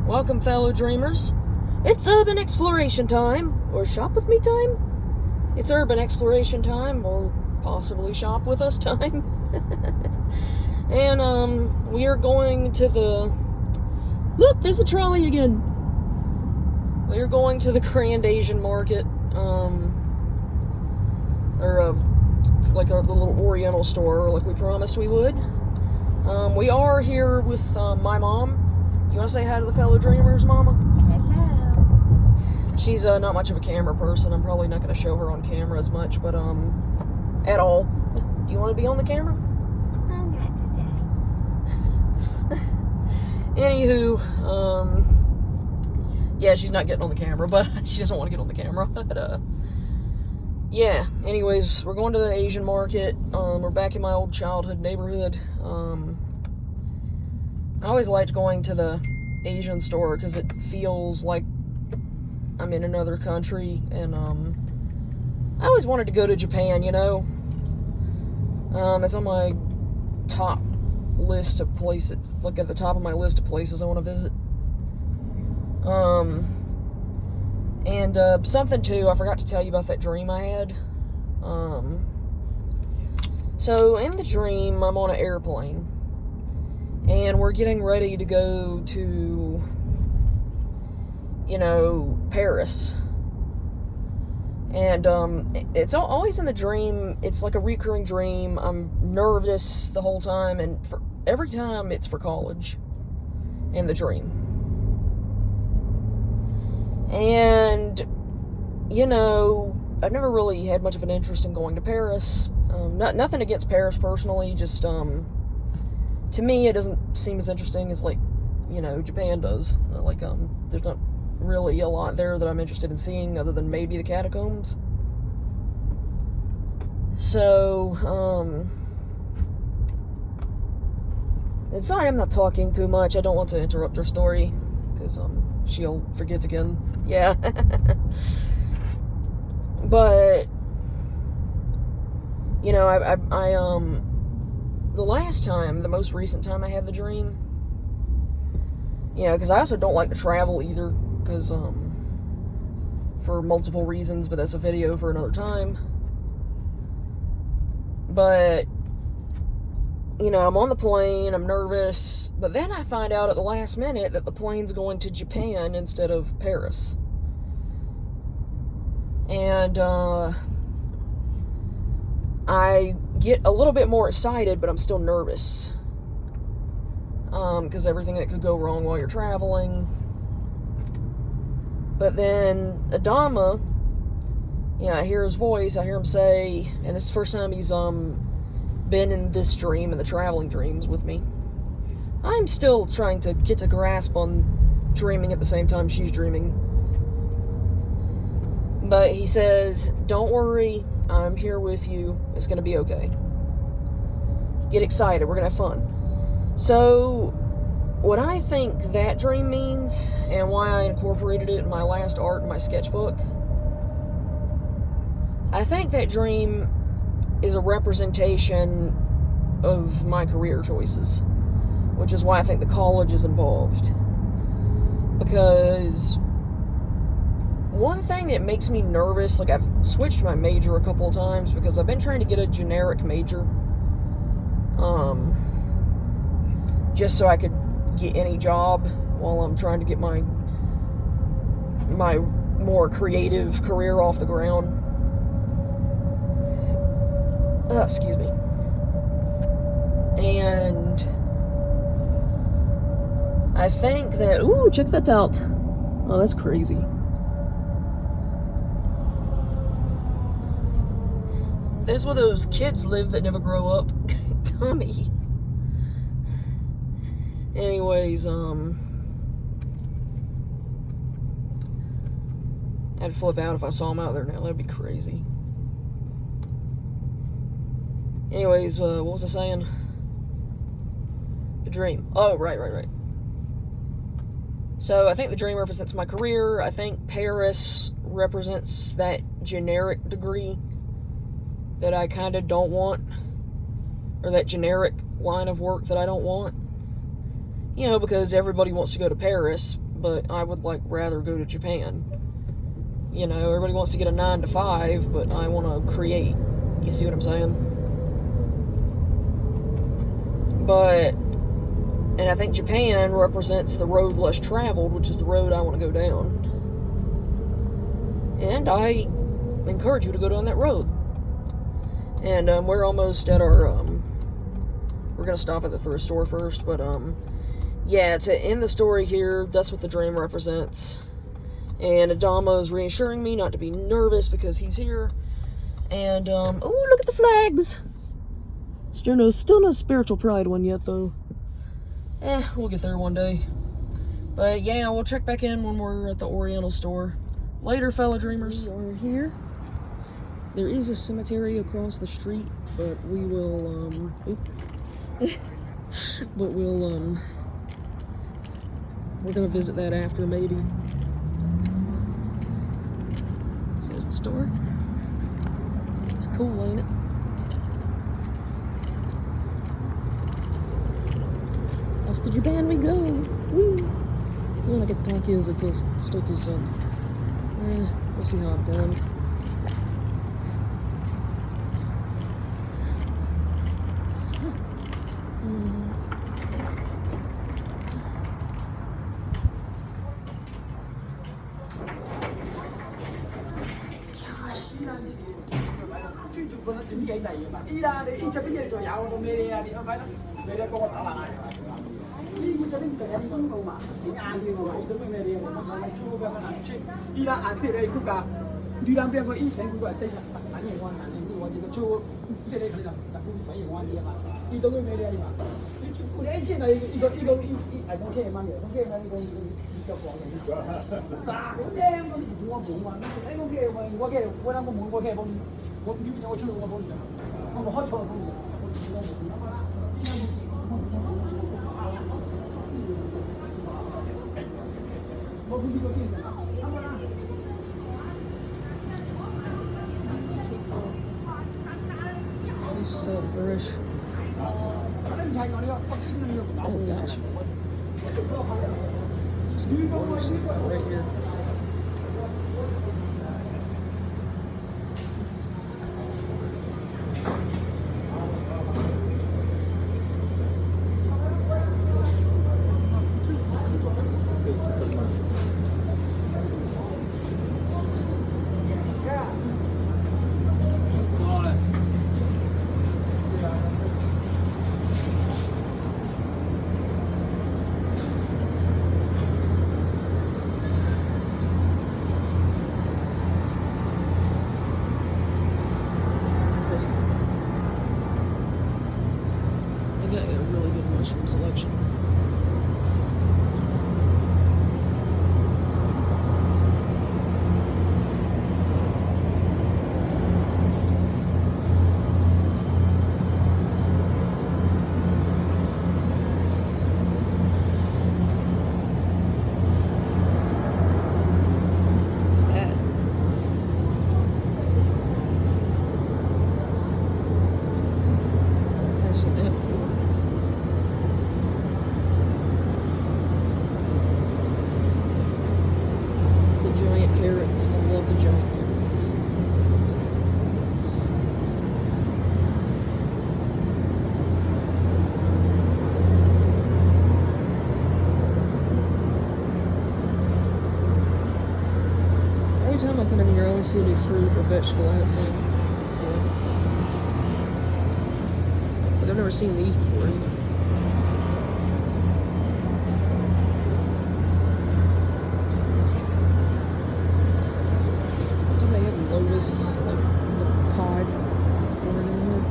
Welcome, fellow dreamers. It's urban exploration time, or shop with me time. It's urban exploration time, or possibly shop with us time. And we are going to the... Look, there's the trolley again. We are going to the Grand Asian Market, like the little Oriental store, like we promised we would. We are here with my mom. You want to say hi to the fellow dreamers, Mama? Hello. She's not much of a camera person. I'm probably not going to show her on camera as much, but at all. Do you want to be on the camera? Oh, not today. Anywho, yeah, she's not getting on the camera, but she doesn't want to get on the camera. But yeah. Anyways, we're going to the Asian market. We're back in my old childhood neighborhood. I always liked going to the Asian store because it feels like I'm in another country, and I always wanted to go to Japan, you know. It's on my top list of places, like at the top of my list of places I want to visit. And something too, I forgot to tell you about that dream I had. So in the dream, I'm on an airplane. And we're getting ready to go to, Paris. And it's always in the dream. It's like a recurring dream. I'm nervous the whole time, and every time it's for college in the dream. And, I've never really had much of an interest in going to Paris. Nothing against Paris personally, just, to me, it doesn't seem as interesting as, Japan does. There's not really a lot there that I'm interested in seeing other than maybe the catacombs. So, and sorry I'm not talking too much. I don't want to interrupt her story, because, she'll forget again. Yeah. But, the most recent time I had the dream, because I also don't like to travel either, because, for multiple reasons, but that's a video for another time. But, I'm on the plane, I'm nervous, but then I find out at the last minute that the plane's going to Japan instead of Paris. And, I get a little bit more excited, but I'm still nervous. Because everything that could go wrong while you're traveling. But then Adama, I hear his voice, I hear him say, and this is the first time he's been in this dream, in the traveling dreams with me. I'm still trying to get to grasp on dreaming at the same time she's dreaming. But he says, "Don't worry, I'm here with you. It's going to be okay. Get excited. We're going to have fun." So, what I think that dream means, and why I incorporated it in my last art in my sketchbook, I think that dream is a representation of my career choices, which is why I think the college is involved. Because one thing that makes me nervous, I've switched my major a couple of times because I've been trying to get a generic major, just so I could get any job while I'm trying to get my more creative career off the ground. Excuse me. And I think that, ooh, check that out. Oh, that's crazy. There's where those kids live that never grow up. Tommy. Anyways, I'd flip out if I saw him out there now. That'd be crazy. Anyways, what was I saying? The dream. Oh, right. So, I think the dream represents my career. I think Paris represents that generic degree that I kind of don't want, or that generic line of work that I don't want. Because everybody wants to go to Paris, but I would like rather go to Japan. You know, everybody wants to get a 9 to 5, but I want to create. You see what I'm saying? But, and I think Japan represents the road less traveled, which is the road I want to go down. And I encourage you to go down that road. And we're almost at our, we're going to stop at the thrift store first, but yeah, to end the story here, that's what the dream represents. And Adama is reassuring me not to be nervous because he's here. And, oh, look at the flags. Still no spiritual pride one yet, though. We'll get there one day. But yeah, we'll check back in when we're at the Oriental store. Later, fellow dreamers. We are here. There is a cemetery across the street, but we will, we're gonna visit that after, maybe. So there's the store. It's cool, ain't it? Off to Japan we go! Woo! I wanna get the kids until it's still too soon. We'll see how I'm feeling. He's selling fresh. Oh gosh. Right here. Selection. What's that? I've seen that before. Giant carrots. I love the giant carrots. Every time I come in here, I always see a new fruit or vegetable I haven't seen before. But I've never seen these before either. Lotus, like the pod corn in here.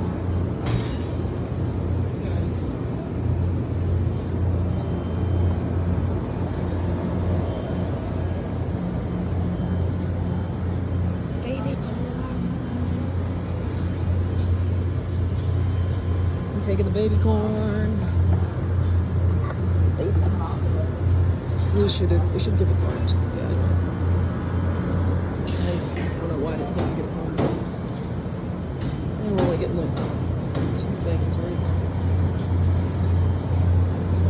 Baby corn. I'm taking the baby corn. Baby. We should get the cart. Yeah, I know. Why didn't he get home? And we're only getting like some things, right?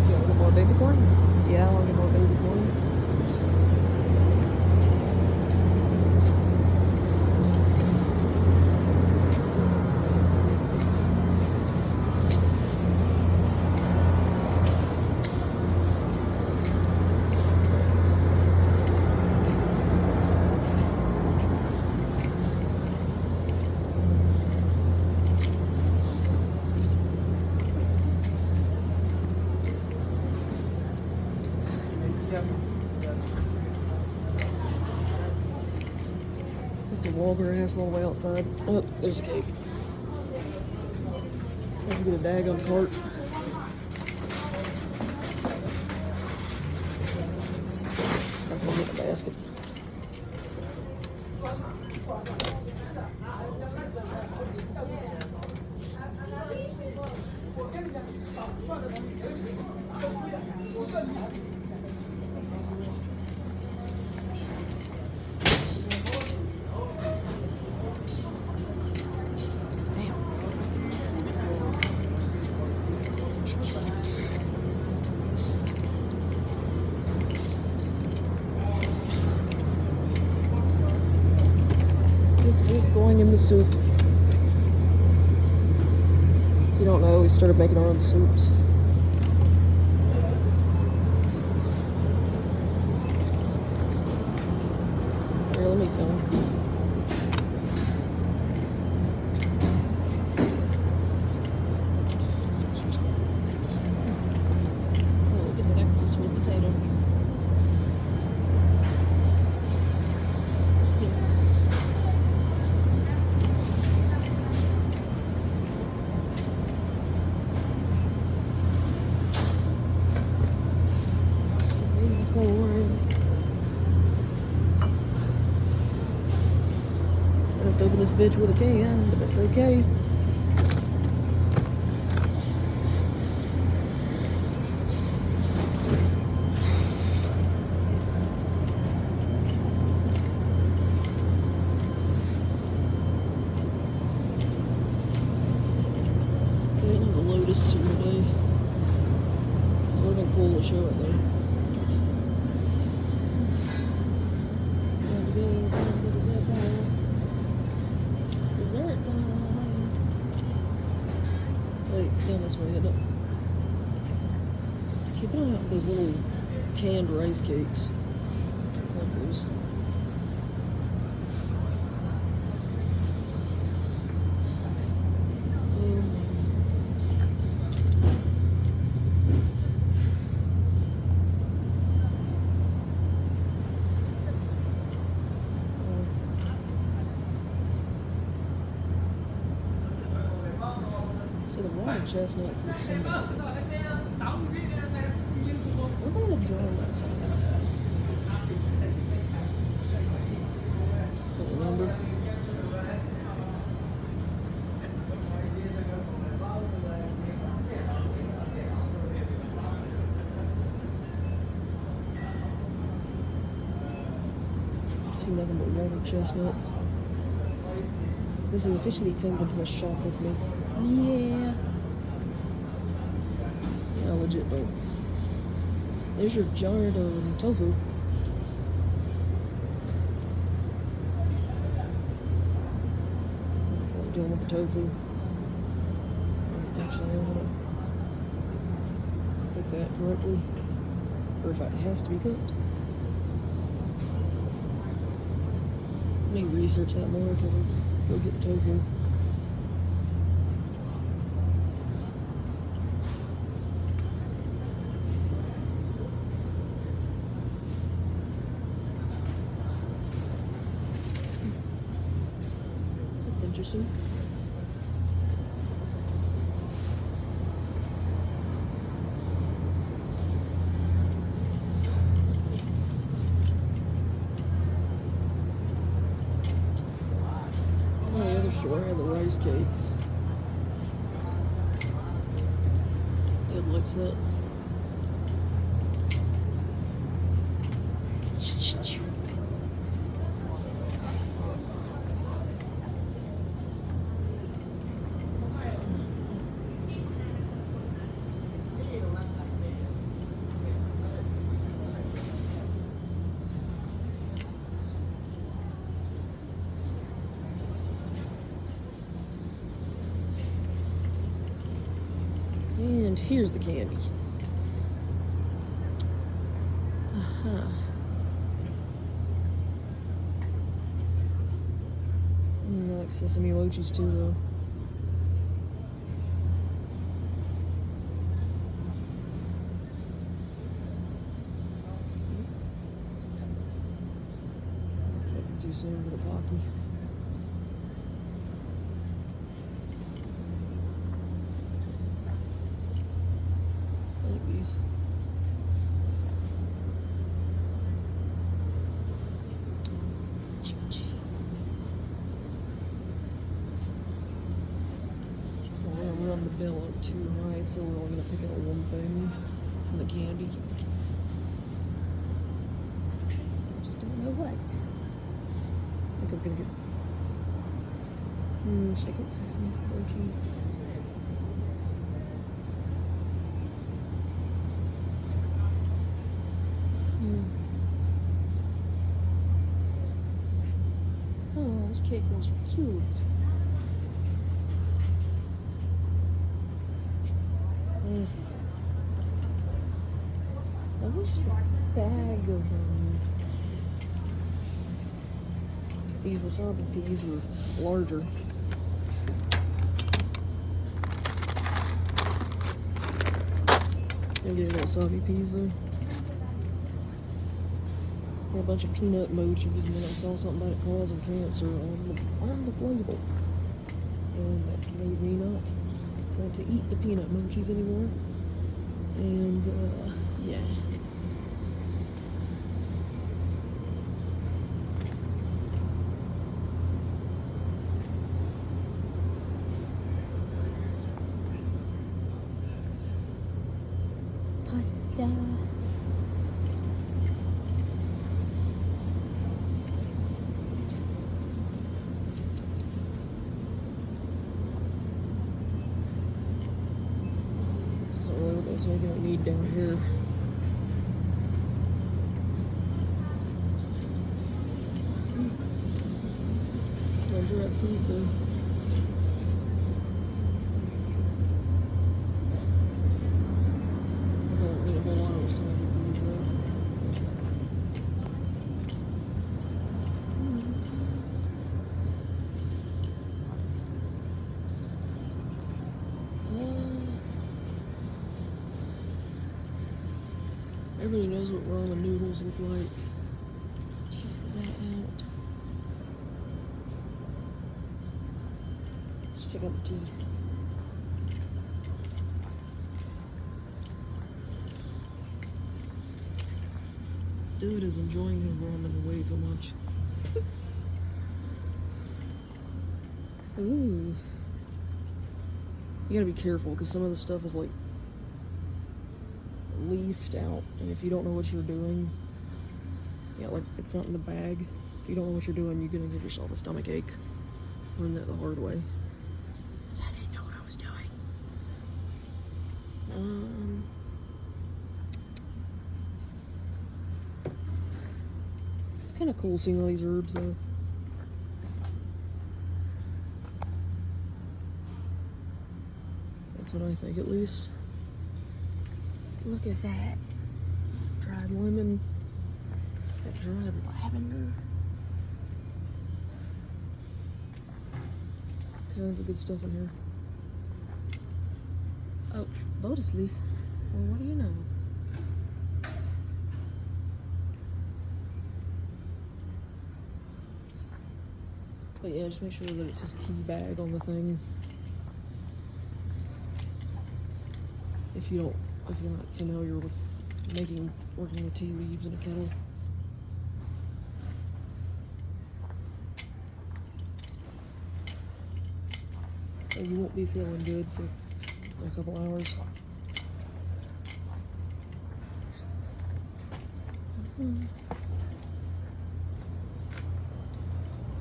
You want to get more baby corn? Yeah, I want to get more baby corn. Have to walk her ass all the way outside. Oh, there's a cake. Let's get a daggum cart. I'll get the basket. This is going in the soup. If you don't know, we started making our own soups. Here, let me film. Oh, look at that sweet potato. I have to open this bitch with a can, but that's okay. They didn't have a Lotus here today. It would have been cool to show it though. Wait, it's down this way, isn't it? Keep an eye out for those little canned rice cakes. I like those. So the water chestnuts look similar. Were they in a jar last time? Don't remember. See nothing but water chestnuts. This is officially turned into a shop with me. Yeah. Yeah, legit though. There's your jarred tofu. What I'm doing with the tofu. Actually, I want to cook that correctly. Or if it has to be cooked. Let me research that more before we go get the tofu. That's interesting. The other store had the rice cakes. It looks that. And here's the candy. Uh-huh. I like sesame mochis too, though. too soon for the Pocky. I like these. Well, I'm gonna run the bill up too high, so we're only gonna pick out one thing from the candy. Just don't know what. I think I'm gonna get should I get sesame mochi? Oh, those cake rolls are cute. I wish a bag of them. These wasabi peas were larger. I'm getting wasabi peas though. Got a bunch of peanut mochis, and then I saw something about it causing cancer on the label. And that made me not want to eat the peanut mochis anymore. And, yeah. Pasta. Doesn't really look like there's anything we need down here. Where's that food though? I don't need a whole lot of wasabi peas though. Everybody knows what ramen noodles look like. Check that out. Let's check out the tea. Dude is enjoying his ramen way too much. Ooh. You gotta be careful because some of the stuff is like leafed out, and if you don't know what you're doing, yeah, like it's not in the bag. If you don't know what you're doing, you're gonna give yourself a stomach ache. Learn that the hard way. Because I didn't know what I was doing. It's kind of cool seeing all these herbs though. That's what I think, at least. Look at that. Dried lemon. That dried lavender. Kinds of good stuff in here. Oh, lotus leaf. Well, what do you know? But yeah, just make sure that it says tea bag on the thing. If you're not familiar with working with tea leaves in a kettle. Or you won't be feeling good for a couple hours.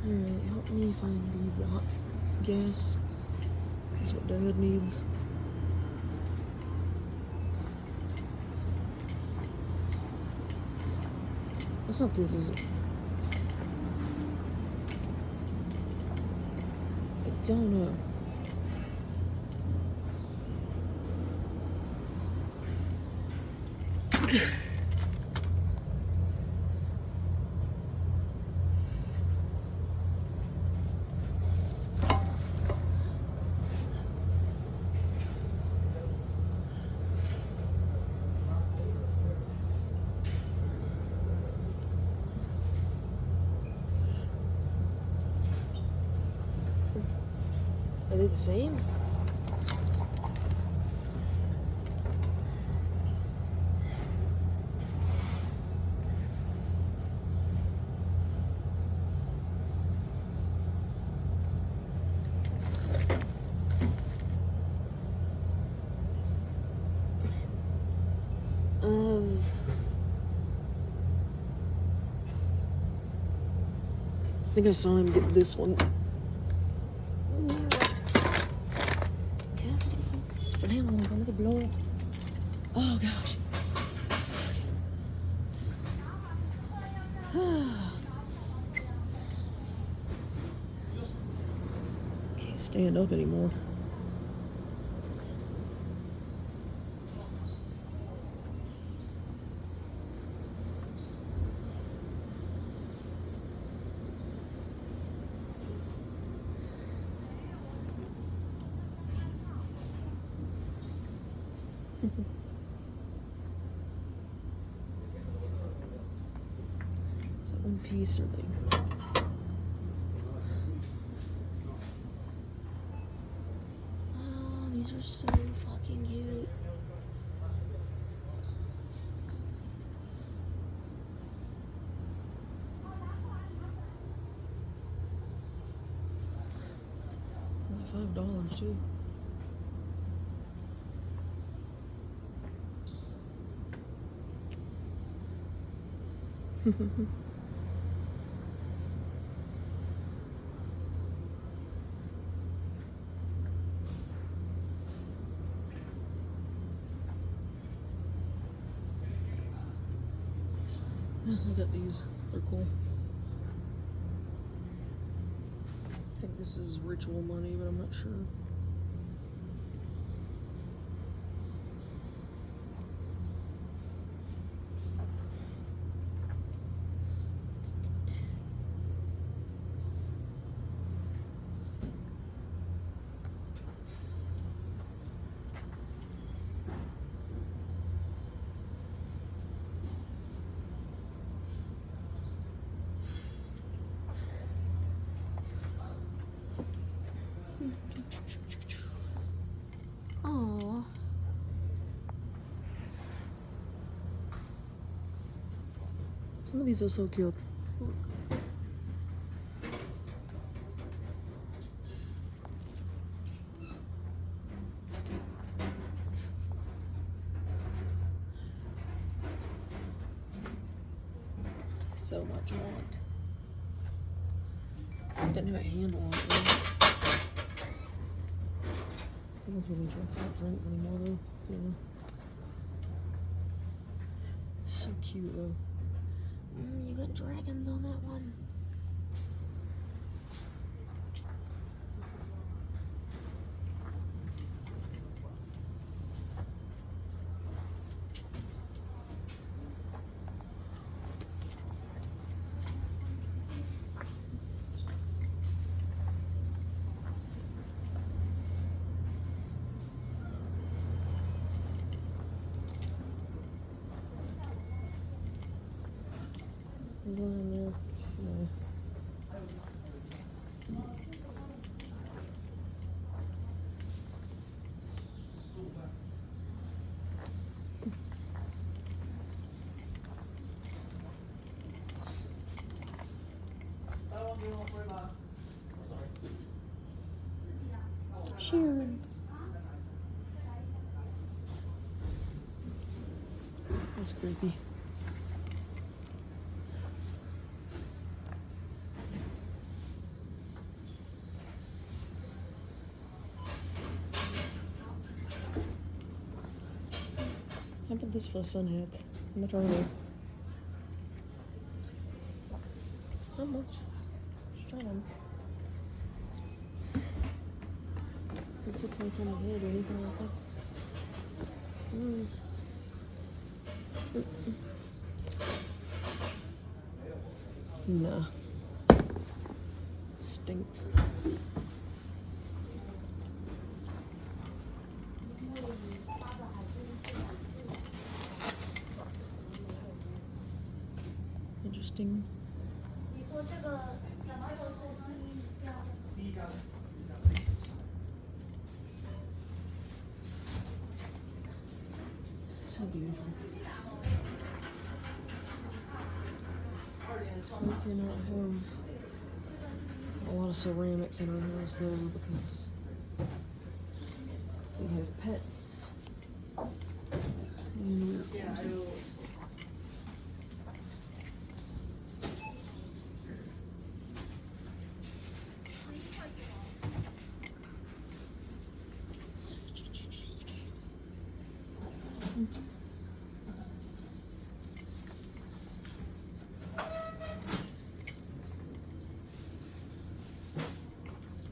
Alright, help me find the rock gas. That's what Dad needs. That's not this, is it? I don't know. Are they the same? I think I saw him get this one. It's flammable, I'm gonna blow. Oh gosh. Can't stand up anymore. Is that one piece or like? Oh, these are so fucking cute. Only $5 too. Yeah, I got these. They're cool. I think this is ritual money, but I'm not sure. Aww. Some of these are so cute. So much want. Didn't have a handle on it though. I don't really drink hot drinks anymore though. Yeah. So cute though. You got dragons on that one. Go in there. No. Sharon. That's creepy. How about this for a sun hat? How much are they? How much? Just try them. Don't put them on the head or anything like that. Nah. Stinks. Interesting. So beautiful. We cannot have a lot of ceramics in our house though because we have pets and we're clumsy.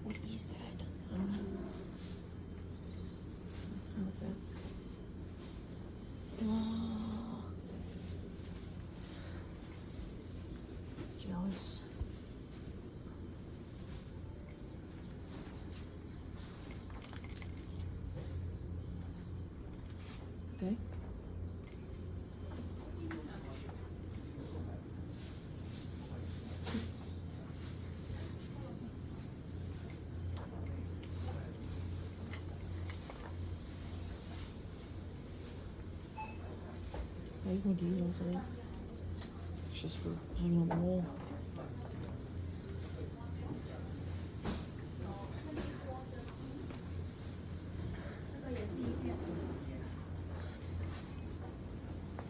What is that? I don't know. Okay. Oh. Jealous. Okay. I can do it for that. It's just for hanging on the wall.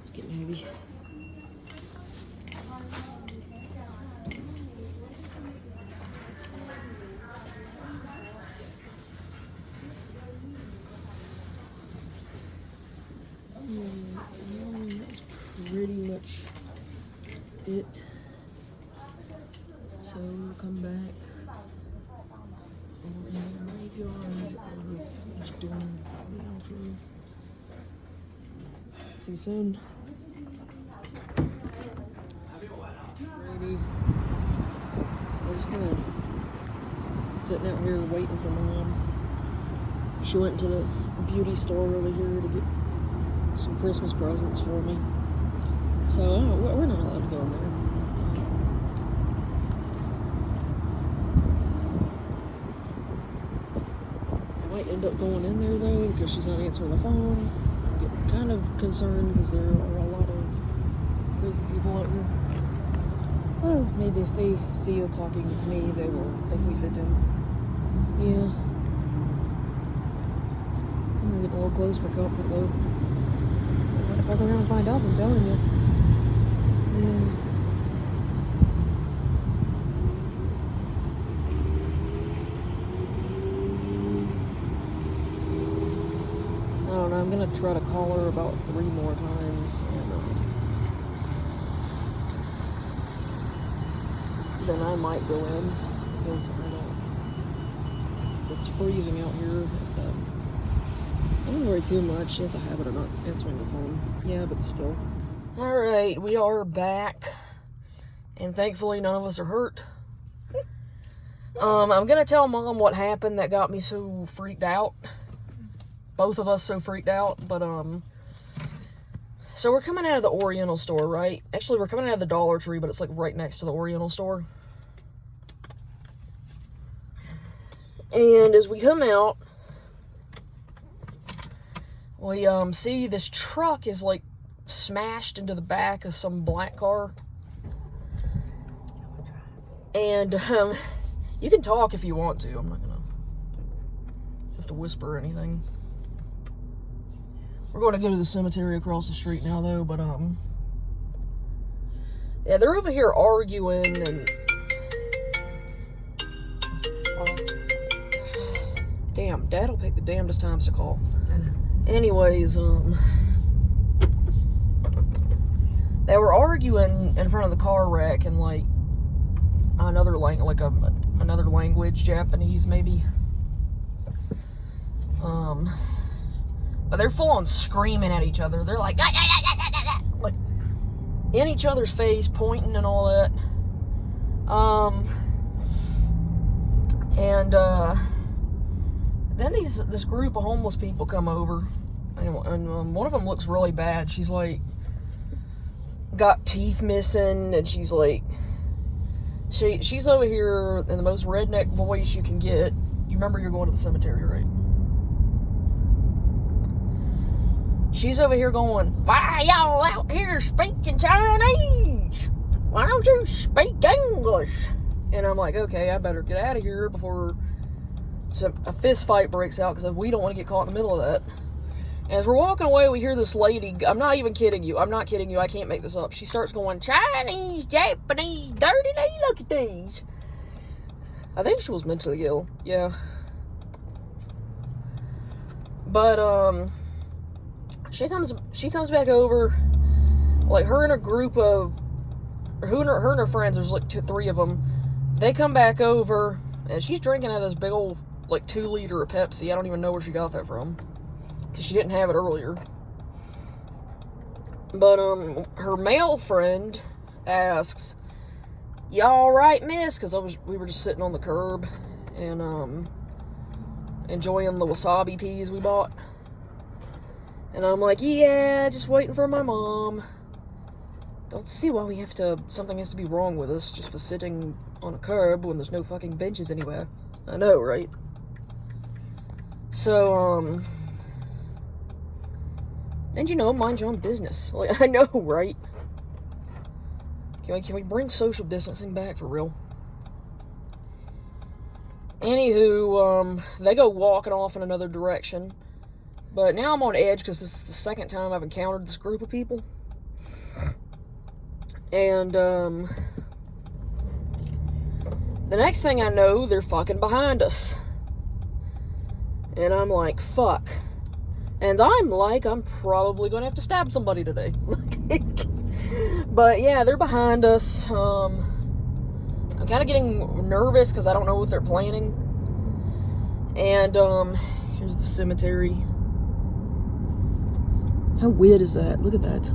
It's getting heavy. That's pretty much it. So we'll come back over in the graveyard. We're just doing the outro. See you soon. Alrighty. We're just kind of sitting out here waiting for Mom. She went to the beauty store over here to get some Christmas presents for me. So we're not allowed to go in there. I might end up going in there though because she's not answering the phone. I'm getting kind of concerned because there are a lot of crazy people out here. Well, maybe if they see you talking to me, they will think we fit in. Yeah. I'm getting a little close for comfort though. If I go around and find out, I'm telling you. Yeah. I don't know, I'm gonna try to call her about 3 more times and then I might go in because it's freezing out here. I don't worry too much. She has a habit of not answering the phone. Yeah, but still. Alright, we are back. And thankfully none of us are hurt. I'm gonna tell Mom what happened that got me so freaked out. Both of us so freaked out, but so we're coming out of the Oriental store, right? Actually, we're coming out of the Dollar Tree, but it's like right next to the Oriental store. And as we come out, we see this truck is like smashed into the back of some black car. And you can talk if you want to. I'm not gonna have to whisper or anything. We're going to go to the cemetery across the street now though, but yeah, they're over here arguing and damn, Dad'll pick the damnedest times to call. Anyways, they were arguing in front of the car wreck in like another another language, Japanese maybe. But they're full on screaming at each other. They're like in each other's face, pointing and all that. Then this group of homeless people come over, and one of them looks really bad. She's like got teeth missing, and she's like she's over here in the most redneck voice you can get. You remember you're going to the cemetery, right? she's over here going, why y'all out here speaking Chinese? Why don't you speak English? And I'm like, okay, I better get out of here before a fist fight breaks out, because we don't want to get caught in the middle of that. And as we're walking away, we hear this lady. I'm not even kidding you. I'm not kidding you. I can't make this up. She starts going, Chinese, Japanese, dirty, look at these. I think she was mentally ill. Yeah. But, she comes back over, like, her and her friends, there's like three of them, they come back over, and she's drinking out of this big old, like, 2-liter of Pepsi. I don't even know where she got that from, because she didn't have it earlier. But, her male friend asks, "You alright, miss?" Because we were just sitting on the curb, and, enjoying the wasabi peas we bought. And I'm like, yeah, just waiting for my mom. Don't see why something has to be wrong with us just for sitting on a curb when there's no fucking benches anywhere. I know, right? So, and mind your own business. Like, I know, right? Can we bring social distancing back for real? Anywho, they go walking off in another direction. But now I'm on edge because this is the second time I've encountered this group of people. And, the next thing I know, they're fucking behind us. And I'm like, fuck. And I'm like, I'm probably going to have to stab somebody today. But yeah, they're behind us. I'm kind of getting nervous because I don't know what they're planning. And, here's the cemetery. How weird is that? Look at that.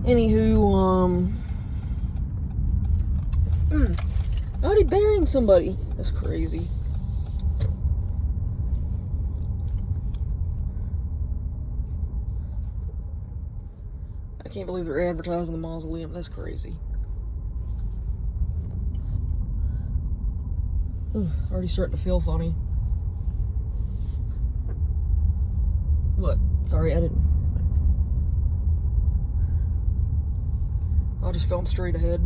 Anywho, already burying somebody. That's crazy. I can't believe they're advertising the mausoleum. That's crazy. Already starting to feel funny. What? Sorry, I didn't. I'll just film straight ahead.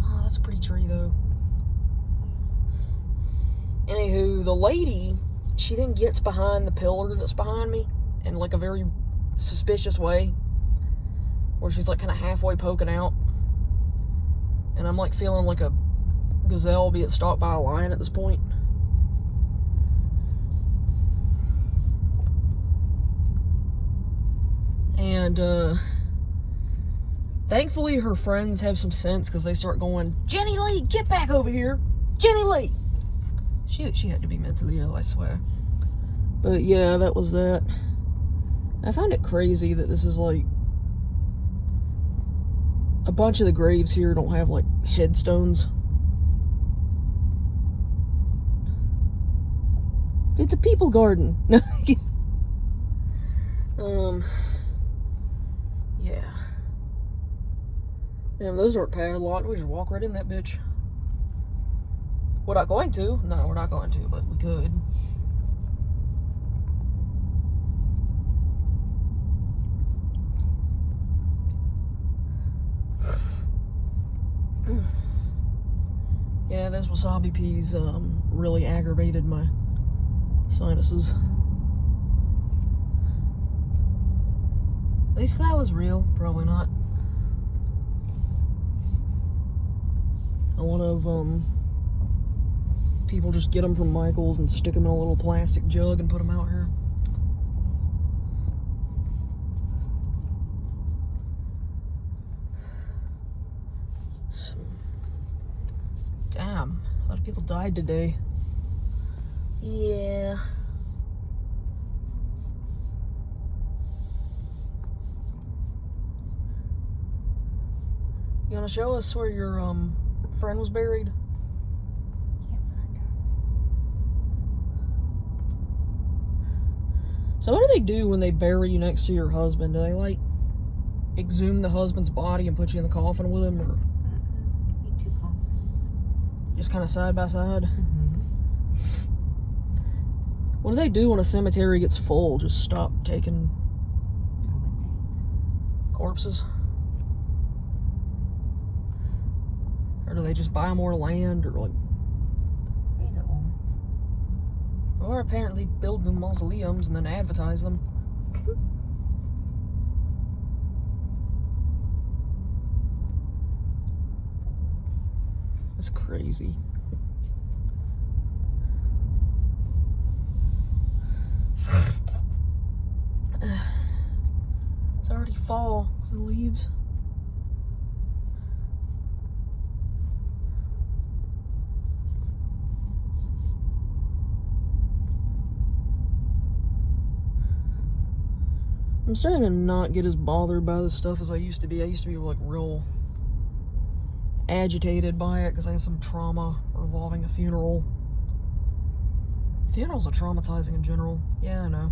Oh, that's a pretty tree, though. Anywho, the lady, she then gets behind the pillar that's behind me in, like, a very suspicious way, where she's, like, kind of halfway poking out. And I'm, like, feeling like a gazelle being stalked by a lion at this point. And, thankfully her friends have some sense, because they start going, Jenny Lee, get back over here! Jenny Lee! She had to be mentally ill, I swear. But yeah, that was that. I find it crazy that this is like, a bunch of the graves here don't have like headstones. It's a people garden. Yeah. Damn, those aren't padlocked. We just walk right in that bitch. We're not going to. No, we're not going to, but we could. Yeah, those wasabi peas really aggravated my sinuses. Are these flowers real? Probably not. A lot of people just get them from Michael's and stick them in a little plastic jug and put them out here. Damn, a lot of people died today. Yeah. You want to show us where your friend was buried? Can't find her. So what do they do when they bury you next to your husband? Do they like exhume the husband's body and put you in the coffin with him, or? Need 2 coffins. Just kind of side by side. Mm-hmm. What do they do when a cemetery gets full? Just stop taking I would think. corpses? Or do they just buy more land, or like... Either or. Or apparently build new mausoleums and then advertise them. That's crazy. It's already fall. The leaves. I'm starting to not get as bothered by this stuff as I used to be. I used to be like real agitated by it because I had some trauma revolving a funeral. Funerals are traumatizing in general. Yeah, I know.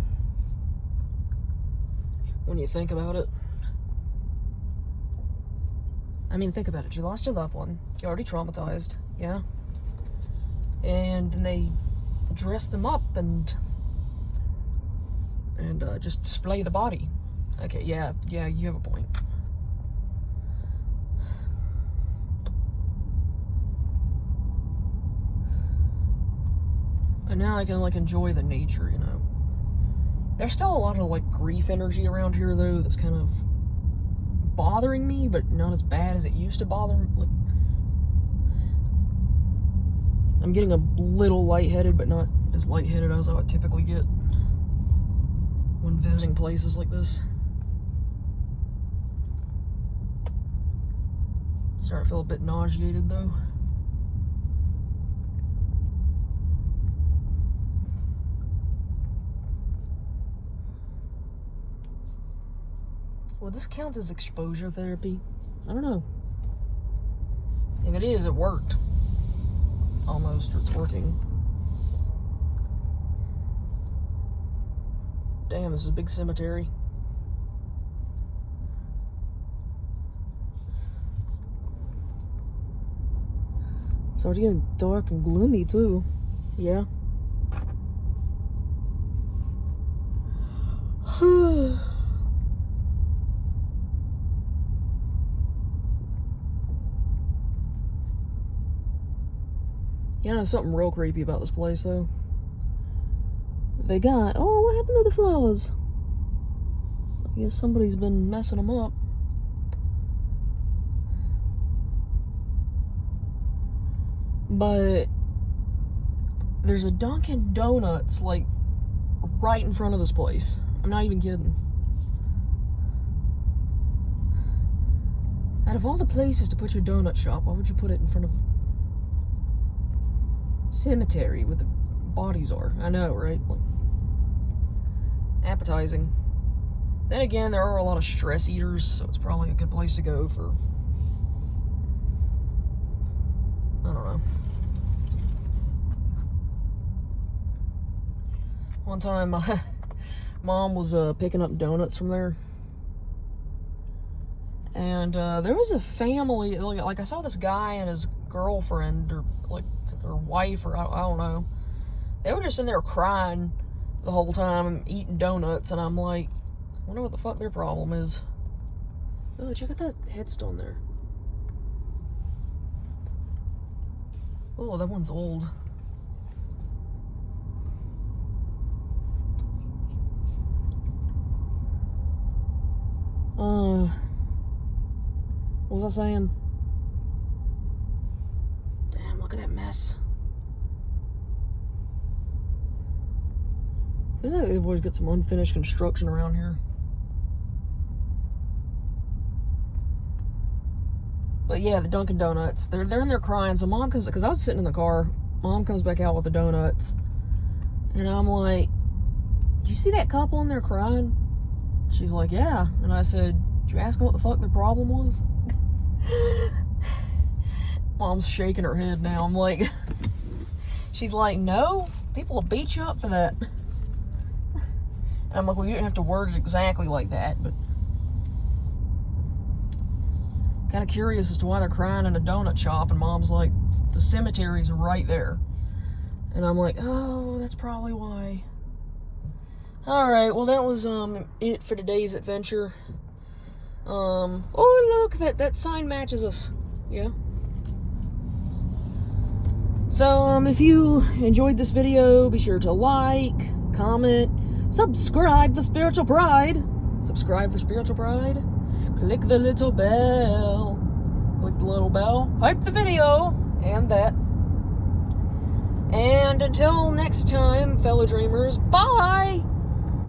When you think about it. I mean, think about it. You lost your loved one. You're already traumatized. Yeah. And then they dress them up and just display the body. Okay, yeah, you have a point. And now I can like enjoy the nature, you know. There's still a lot of like grief energy around here though that's kind of bothering me, but not as bad as it used to bother me. Like, I'm getting a little lightheaded, but not as lightheaded as I would typically get when visiting places like this. Starting to feel a bit nauseated though. Well, this counts as exposure therapy. I don't know. If it is, it worked. Almost, or it's working. Damn, this is a big cemetery. It's already getting dark and gloomy, too. Yeah. You know, something real creepy about this place, though. They got... Oh, what happened to the flowers? I guess somebody's been messing them up. But there's a Dunkin' Donuts, like, right in front of this place. I'm not even kidding. Out of all the places to put your donut shop, why would you put it in front of a cemetery where the bodies are? I know, right? Like, appetizing. Then again, there are a lot of stress eaters, so it's probably a good place to go for... I don't know. One time, my mom was picking up donuts from there. And there was a family, like I saw this guy and his girlfriend, or like her wife, or I don't know. They were just in there crying the whole time, eating donuts, and I'm like, I wonder what the fuck their problem is. Oh, check out that headstone there. Oh, that one's old. What was I saying? Damn, look at that mess. Seems like they've always got some unfinished construction around here. But yeah, the Dunkin' Donuts, they're in there crying. So mom comes, because I was sitting in the car, mom comes back out with the donuts, and I'm like, did you see that couple in there crying? She's like, yeah. And I said, did you ask them what the fuck their problem was? Mom's shaking her head now. I'm like, she's like, no, people will beat you up for that. And I'm like, well, you didn't have to word it exactly like that, but kind of curious as to why they're crying in a donut shop. And mom's like, The cemetery's right there. And I'm like, oh, that's probably why. Alright, well that was it for today's adventure. Oh look, that sign matches us. Yeah. So if you enjoyed this video, be sure to like, comment, subscribe to Spiritual Pride. Subscribe for Spiritual Pride. Click the little bell. Click the little bell. Hype the video. And that. And until next time, fellow dreamers, bye!